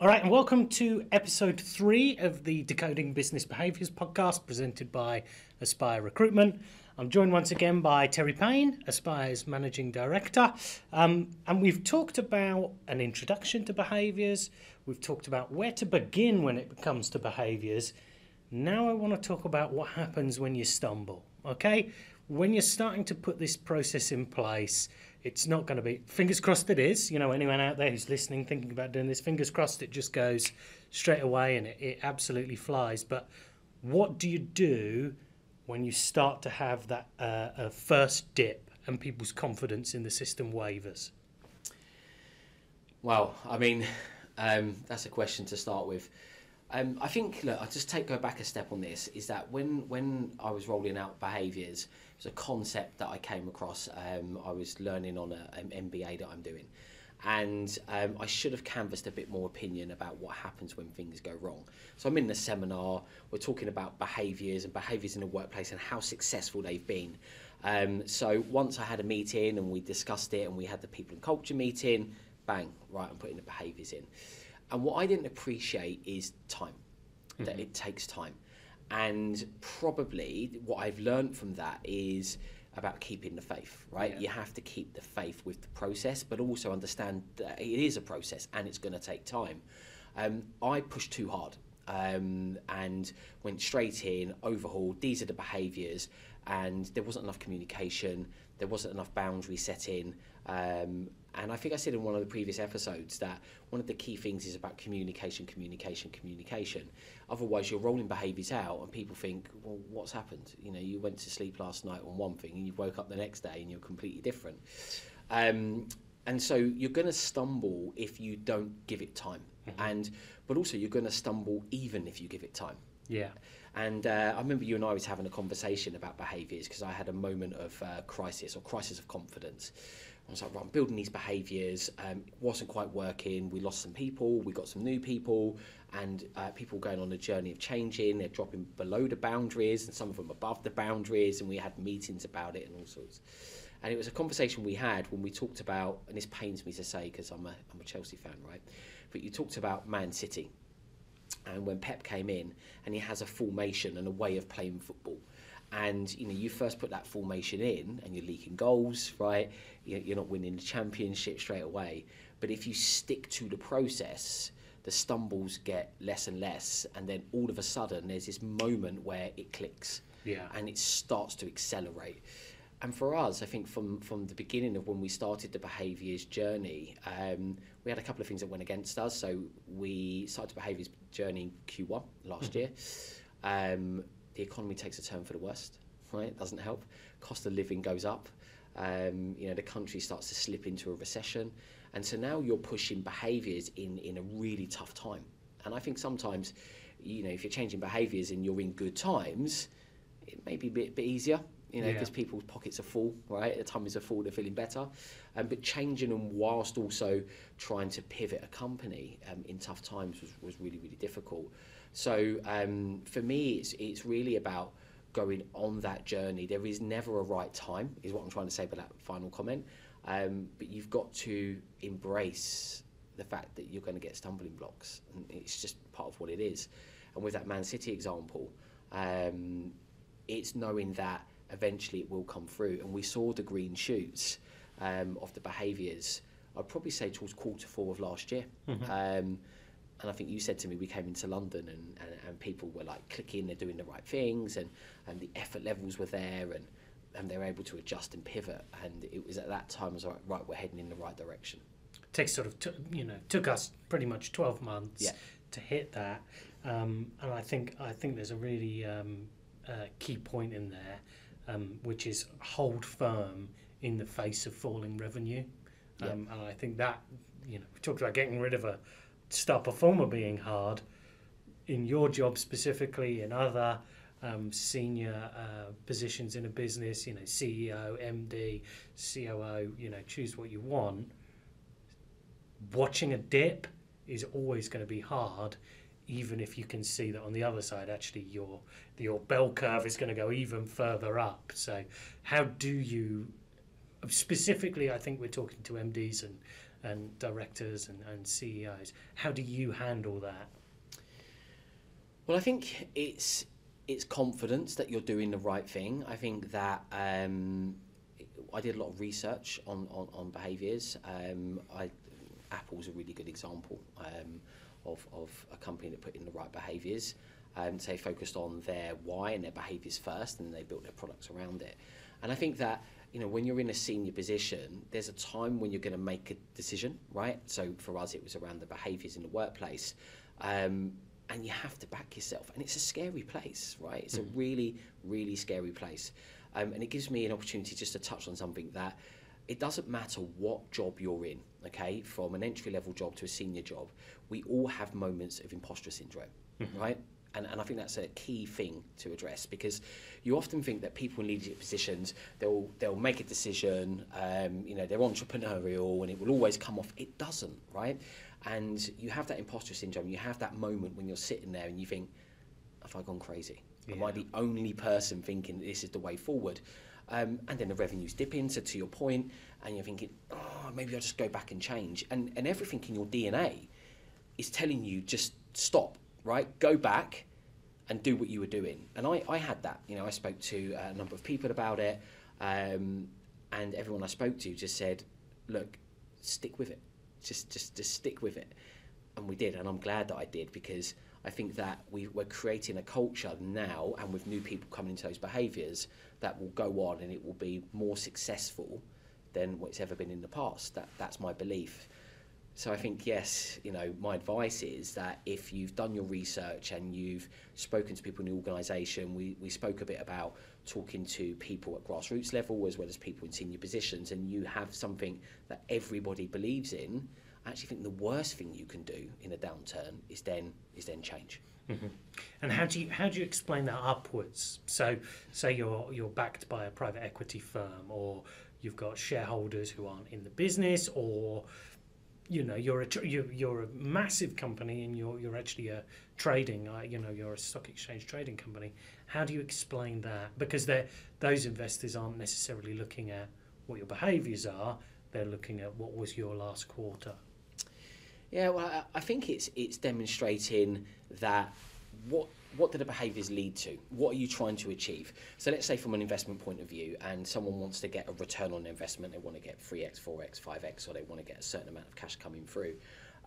All right, and welcome to episode 3 of the Decoding Business Behaviours podcast presented by Aspire Recruitment. I'm joined once again by Terry Payne, Aspire's Managing Director. And we've talked about an introduction to behaviours. We've talked about where to begin when it comes to behaviours. Now I want to talk about what happens when you stumble, okay? When you're starting to put this process in place, it's not going to be, fingers crossed it is, anyone out there who's listening, thinking about doing this, fingers crossed it just goes straight away and it absolutely flies. But what do you do when you start to have that a first dip and people's confidence in the system wavers? Well, that's a question to start with. I think, look, I'll just go back a step on this, is that when I was rolling out behaviours, it was a concept that I came across. I was learning on an MBA that I'm doing. And I should have canvassed a bit more opinion about what happens when things go wrong. So I'm in the seminar, we're talking about behaviours and behaviours in the workplace and how successful they've been. So once I had a meeting and we discussed it and we had the people and culture meeting, bang, right, I'm putting the behaviours in. And what I didn't appreciate is time, that it takes time. And probably what I've learned from that is about keeping the faith, right? Yeah. You have to keep the faith with the process, but also understand that it is a process and it's going to take time. I pushed too hard and went straight in, overhauled, these are the behaviours, and there wasn't enough communication, there wasn't enough boundary setting. And I think I said in one of the previous episodes that one of the key things is about communication. Otherwise, you're rolling behaviours out and people think, well, what's happened? You went to sleep last night on one thing and you woke up the next day and you're completely different. And so you're going to stumble if you don't give it time. But also you're going to stumble even if you give it time. Yeah. And I remember you and I was having a conversation about behaviours because I had a moment of crisis of confidence. I was like, right, I'm building these behaviours, it wasn't quite working, we lost some people, we got some new people, and people going on a journey of changing, they're dropping below the boundaries and some of them above the boundaries, and we had meetings about it and all sorts. And it was a conversation we had when we talked about, and this pains me to say because I'm a Chelsea fan, right? But you talked about Man City. And when Pep came in and he has a formation and a way of playing football, and you first put that formation in and you're leaking goals, right? You're not winning the championship straight away. But if you stick to the process, the stumbles get less and less, and then all of a sudden there's this moment where it clicks, and it starts to accelerate. And for us, I think from the beginning of when we started the behaviours journey, we had a couple of things that went against us. So we started the behaviours journey in Q1 last year. The economy takes a turn for the worst, right? It doesn't help. Cost of living goes up. The country starts to slip into a recession. And so now you're pushing behaviours in a really tough time. And I think sometimes, if you're changing behaviours and you're in good times, it may be a bit easier. Because people's pockets are full, right? The tummies are full, they're feeling better. But changing them whilst also trying to pivot a company in tough times was really, really difficult. So for me, it's really about going on that journey. There is never a right time, is what I'm trying to say by that final comment. But you've got to embrace the fact that you're going to get stumbling blocks. And it's just part of what it is. And with that Man City example, it's knowing that eventually it will come through, and we saw the green shoots of the behaviours, I'd probably say towards Q4 of last year. And I think you said to me, we came into London and people were like clicking, they're doing the right things, and the effort levels were there, and they were able to adjust and pivot, and it was at that time I was like, right, we're heading in the right direction. It takes took us pretty much 12 months to hit that, and I think there's a really key point in there, which is hold firm in the face of falling revenue. And I think that, we talked about getting rid of a star performer being hard. In your job specifically, in other senior positions in a business, CEO, MD, COO, choose what you want. Watching a dip is always going to be hard, even if you can see that on the other side, actually, your bell curve is going to go even further up. So how do you, specifically, I think we're talking to MDs and directors and CEOs. How do you handle that? Well, I think it's confidence that you're doing the right thing. I think that I did a lot of research on behaviours. Apple's a really good example of a company that put in the right behaviours. So they focused on their why and their behaviours first, and then they built their products around it. And I think that, you know, when you're in a senior position, there's a time when you're going to make a decision, right? So for us, it was around the behaviours in the workplace. And you have to back yourself. And it's a scary place, right? It's a really, really scary place. And it gives me an opportunity just to touch on something that it doesn't matter what job you're in, okay? From an entry-level job to a senior job, we all have moments of imposter syndrome, right? And I think that's a key thing to address, because you often think that people in leadership positions, they'll make a decision, you know, they're entrepreneurial and it will always come off. It doesn't, right? And you have that imposter syndrome. You have that moment when you're sitting there and you think, have I gone crazy? Yeah. Am I the only person thinking this is the way forward? And then the revenue's dipping, so to your point, and you're thinking, oh, maybe I'll just go back and change. And everything in your DNA is telling you just stop. Right, go back and do what you were doing. And I had that. You know, I spoke to a number of people about it, and everyone I spoke to just said, "Look, stick with it. Just stick with it." And we did, and I'm glad that I did, because I think that we're creating a culture now, and with new people coming into those behaviours, that will go on and it will be more successful than what's ever been in the past. That's my belief. So I think, yes, you know, my advice is that if you've done your research and you've spoken to people in the organisation, we spoke a bit about talking to people at grassroots level as well as people in senior positions, and you have something that everybody believes in, I actually think the worst thing you can do in a downturn is then change. Mm-hmm. And how do you explain that upwards? So say you're backed by a private equity firm, or you've got shareholders who aren't in the business, or you know, you're a massive company and you're actually a trading, you know, you're a stock exchange trading company. How do you explain that? Because those investors aren't necessarily looking at what your behaviours are; they're looking at what was your last quarter. Yeah, well, I think it's demonstrating that what do the behaviours lead to? What are you trying to achieve? So let's say from an investment point of view, and someone wants to get a return on investment, they want to get 3x, 4x, 5x, or they want to get a certain amount of cash coming through.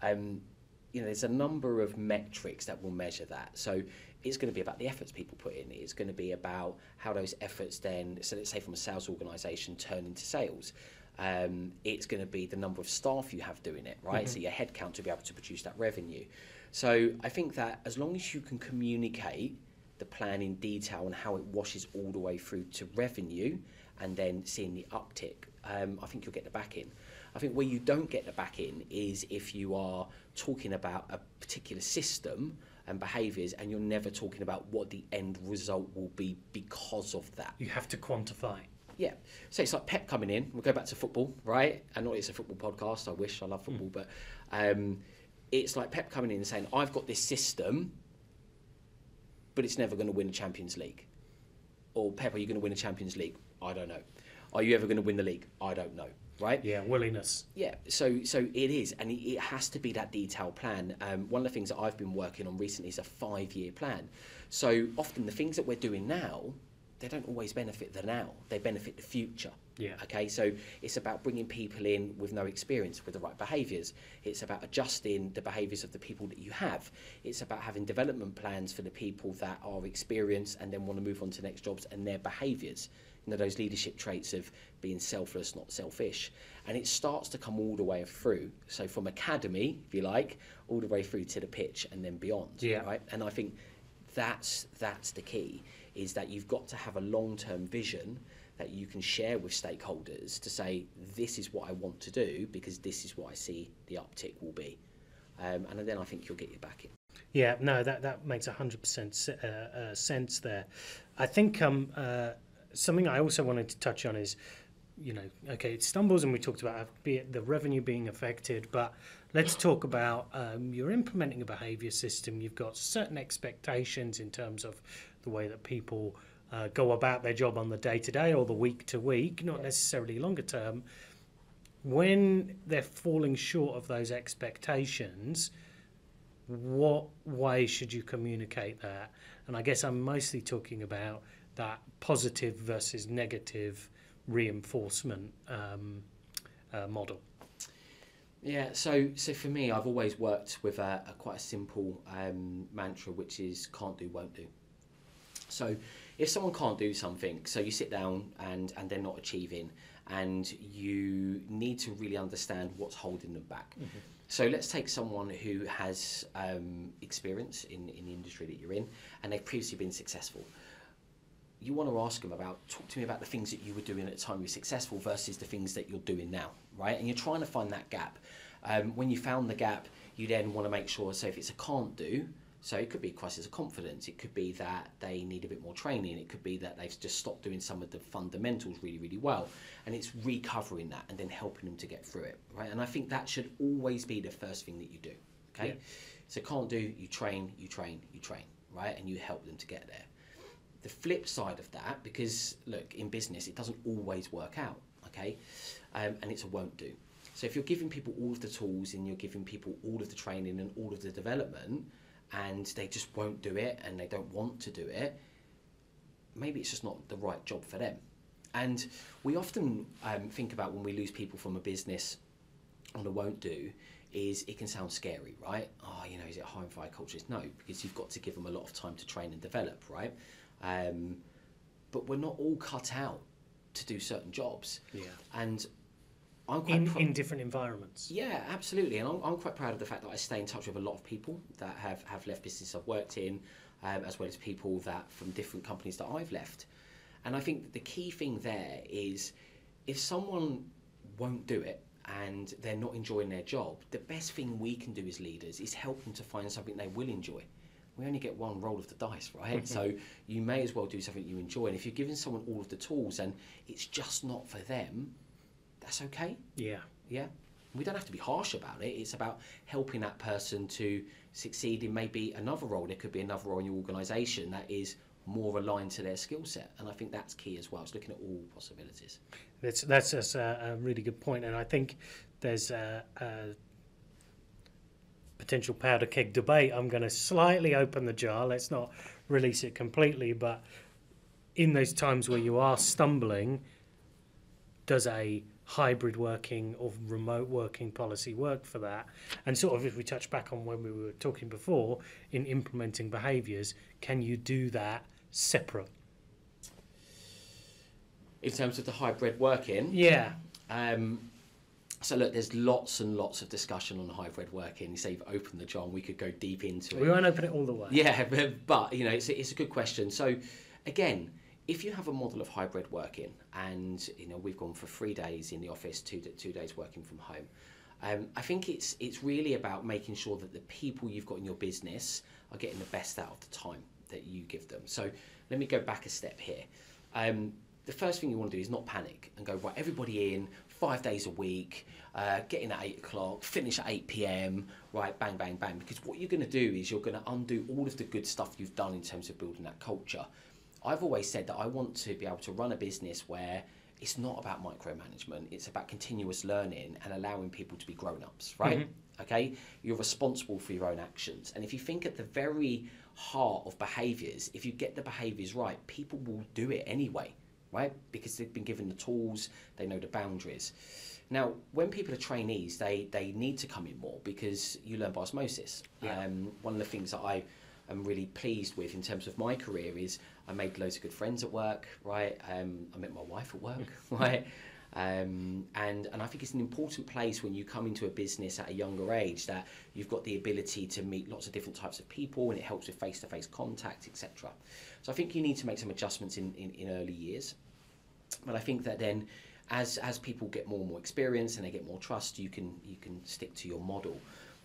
You know, there's a number of metrics that will measure that. So it's going to be about the efforts people put in. It's going to be about how those efforts then, so let's say from a sales organisation, turn into sales. It's going to be the number of staff you have doing it, right? Mm-hmm. So your headcount to be able to produce that revenue. So I think that as long as you can communicate the plan in detail and how it washes all the way through to revenue and then seeing the uptick, I think you'll get the back in. I think where you don't get the back in is if you are talking about a particular system and behaviours and you're never talking about what the end result will be because of that. You have to quantify. Yeah. So it's like Pep coming in. We'll go back to football, right? And not it's a football podcast. I love football, but it's like Pep coming in and saying, I've got this system, but it's never going to win a Champions League. Or Pep, are you going to win a Champions League? I don't know. Are you ever going to win the league? I don't know. Right? Yeah, willingness. Yeah, so it is, and it has to be that detailed plan. One of the things that I've been working on recently is a 5-year plan. So often the things that we're doing now, they don't always benefit the now, they benefit the future. Yeah. Okay, so it's about bringing people in with no experience with the right behaviours. It's about adjusting the behaviours of the people that you have. It's about having development plans for the people that are experienced and then want to move on to next jobs and their behaviours. You know, those leadership traits of being selfless, not selfish. And it starts to come all the way through. So from academy, if you like, all the way through to the pitch and then beyond. Yeah. Right? And I think that's the key, is that you've got to have a long-term vision that you can share with stakeholders to say, this is what I want to do because this is what I see the uptick will be. And then I think you'll get your back in. Yeah, no, that makes 100% sense there. I think something I also wanted to touch on is, you know, okay, it stumbles and we talked about the revenue being affected, but let's talk about you're implementing a behaviour system. You've got certain expectations in terms of the way that people go about their job on the day-to-day or the week-to-week, not necessarily longer term. when they're falling short of those expectations, what way should you communicate that? And I guess I'm mostly talking about that positive versus negative reinforcement model. Yeah, so for me, I've always worked with a quite a simple mantra, which is can't do, won't do. So if someone can't do something, so you sit down and they're not achieving, and you need to really understand what's holding them back. Mm-hmm. So let's take someone who has experience in the industry that you're in, and they've previously been successful. You want to ask them talk to me about the things that you were doing at the time you were successful versus the things that you're doing now, right? And you're trying to find that gap. When you found the gap, you then want to make sure, so if it's a can't do, so it could be a crisis of confidence, it could be that they need a bit more training, it could be that they've just stopped doing some of the fundamentals really, really well, and it's recovering that and then helping them to get through it, right? And I think that should always be the first thing that you do, okay? Yeah. So can't do, you train, right? And you help them to get there. The flip side of that, because look, in business, it doesn't always work out, okay? And it's a won't do. So if you're giving people all of the tools and you're giving people all of the training and all of the development, and they just won't do it and they don't want to do it, maybe it's just not the right job for them. And we often think about when we lose people from a business on a won't do, is it can sound scary, right? Oh, you know, is it a high and fire culture? No, because you've got to give them a lot of time to train and develop, right? But we're not all cut out to do certain jobs. Yeah. And I'm quite in different environments. Yeah, absolutely. And I'm quite proud of the fact that I stay in touch with a lot of people that have left businesses I've worked in, as well as people that from different companies that I've left. And I think the key thing there is if someone won't do it and they're not enjoying their job, the best thing we can do as leaders is help them to find something they will enjoy. We only get one roll of the dice, right? Mm-hmm. So you may as well do something you enjoy. And if you're giving someone all of the tools and it's just not for them, that's okay. Yeah. Yeah. We don't have to be harsh about it. It's about helping that person to succeed in maybe another role. There could be another role in your organisation that is more aligned to their skill set. And I think that's key as well. It's looking at all possibilities. That's a really good point. And I think there's a potential powder keg debate. I'm going to slightly open the jar. Let's not release it completely. But in those times where you are stumbling, does a hybrid working or remote working policy work for that? And sort of if we touch back on when we were talking before, in implementing behaviours, can you do that separate? In terms of the hybrid working? Yeah. So look, there's lots and lots of discussion on hybrid working. You say you've opened the jar and we could go deep into it. We won't open it all the way. Yeah, but you know, it's a good question. So again, if you have a model of hybrid working and, you know, we've gone for 3 days in the office, 2 days working from home, I think it's really about making sure that the people you've got in your business are getting the best out of the time that you give them. So let me go back a step here. The first thing you want to do is not panic and go, right, everybody in 5 days a week, get in at 8 o'clock, finish at 8 p.m, right, bang, bang, bang. Because what you're going to do is you're going to undo all of the good stuff you've done in terms of building that culture. I've always said that I want to be able to run a business where it's not about micromanagement, it's about continuous learning and allowing people to be grown-ups, right? Mm-hmm. Okay? You're responsible for your own actions. And if you think at the very heart of behaviours, if you get the behaviours right, people will do it anyway, right? Because they've been given the tools, they know the boundaries. Now, when people are trainees, they need to come in more because you learn by osmosis. Yeah. One of the things that I'm really pleased with in terms of my career is I made loads of good friends at work, right? I met my wife at work, right? And I think it's an important place when you come into a business at a younger age that you've got the ability to meet lots of different types of people and it helps with face-to-face contact, etc. So I think you need to make some adjustments in early years. But I think that then as people get more and more experience and they get more trust, you can stick to your model.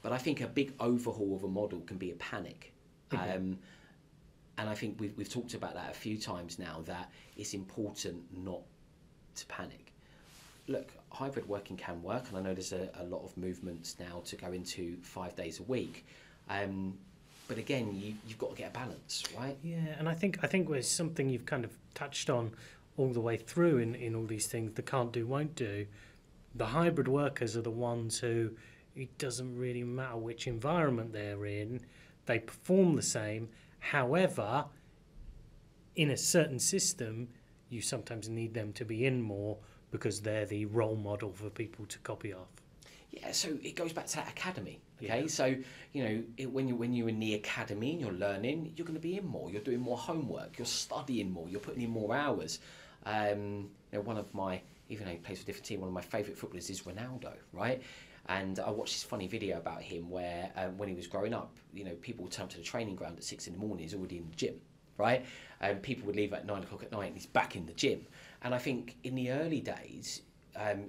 But I think a big overhaul of a model can be a panic. Mm-hmm. And I think we've talked about that a few times now, that it's important not to panic. Look, hybrid working can work, and I know there's a lot of movements now to go into 5 days a week. But again, you've got to get a balance, right? Yeah, and I think there's something you've kind of touched on all the way through in all these things, the can't do, won't do. The hybrid workers are the ones who it doesn't really matter which environment they're in, they perform the same. However, in a certain system, you sometimes need them to be in more because they're the role model for people to copy off. Yeah, so it goes back to that academy. Okay, so when you're in the academy and you're learning, you're going to be in more. You're doing more homework. You're studying more. You're putting in more hours. One of my, even though he plays for a different team, one of my favourite footballers is Ronaldo, right? And I watched this funny video about him where when he was growing up, people would turn up to the training ground at 6 a.m, he's already in the gym, right? And people would leave at 9 o'clock at night and he's back in the gym. And I think in the early days,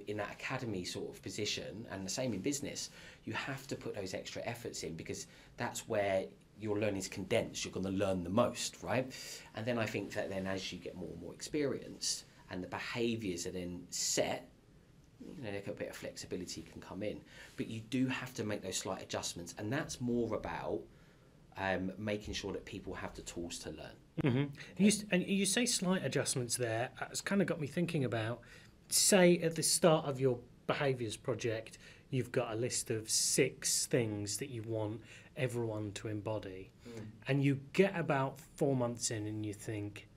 in that academy sort of position, and the same in business, you have to put those extra efforts in because that's where your learning is condensed. You're going to learn the most, right? And then I think that then as you get more and more experience and the behaviours are then set, a bit of flexibility can come in. But you do have to make those slight adjustments, and that's more about making sure that people have the tools to learn. Mm-hmm. And you say slight adjustments there. It's kind of got me thinking about, say at the start of your behaviours project, you've got a list of 6 things that you want everyone to embody. And you get about 4 months in and you think,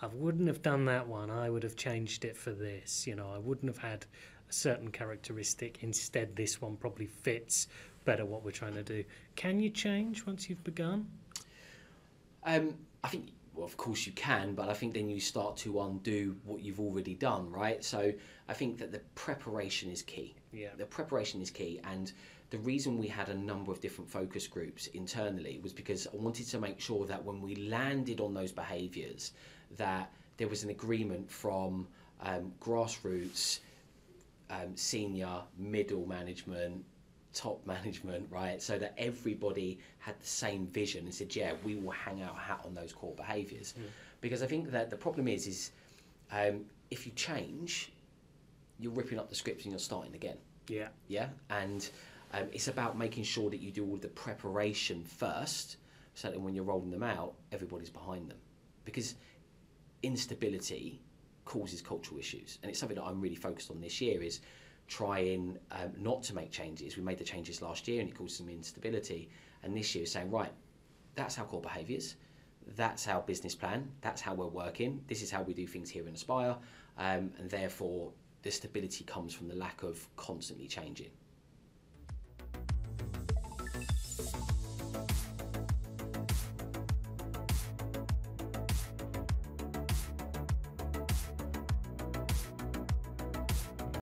I wouldn't have done that one. I would have changed it for this. I wouldn't have had a certain characteristic. Instead, this one probably fits better what we're trying to do. Can you change once you've begun? I think, well, of course you can, but I think then you start to undo what you've already done, right? So I think that the preparation is key. Yeah. The preparation is key, and the reason we had a number of different focus groups internally was because I wanted to make sure that when we landed on those behaviours, that there was an agreement from grassroots, senior, middle management, top management, right? So that everybody had the same vision and said, yeah, we will hang our hat on those core behaviours. Because I think that the problem is if you change, you're ripping up the script and you're starting again. Yeah. Yeah. And it's about making sure that you do all the preparation first, so that when you're rolling them out, everybody's behind them. Because instability causes cultural issues, and it's something that I'm really focused on this year, is trying not to make changes. We made the changes last year and it caused some instability, and this year saying, right, that's our core behaviours, that's our business plan, that's how we're working, this is how we do things here in Aspire, and therefore the stability comes from the lack of constantly changing.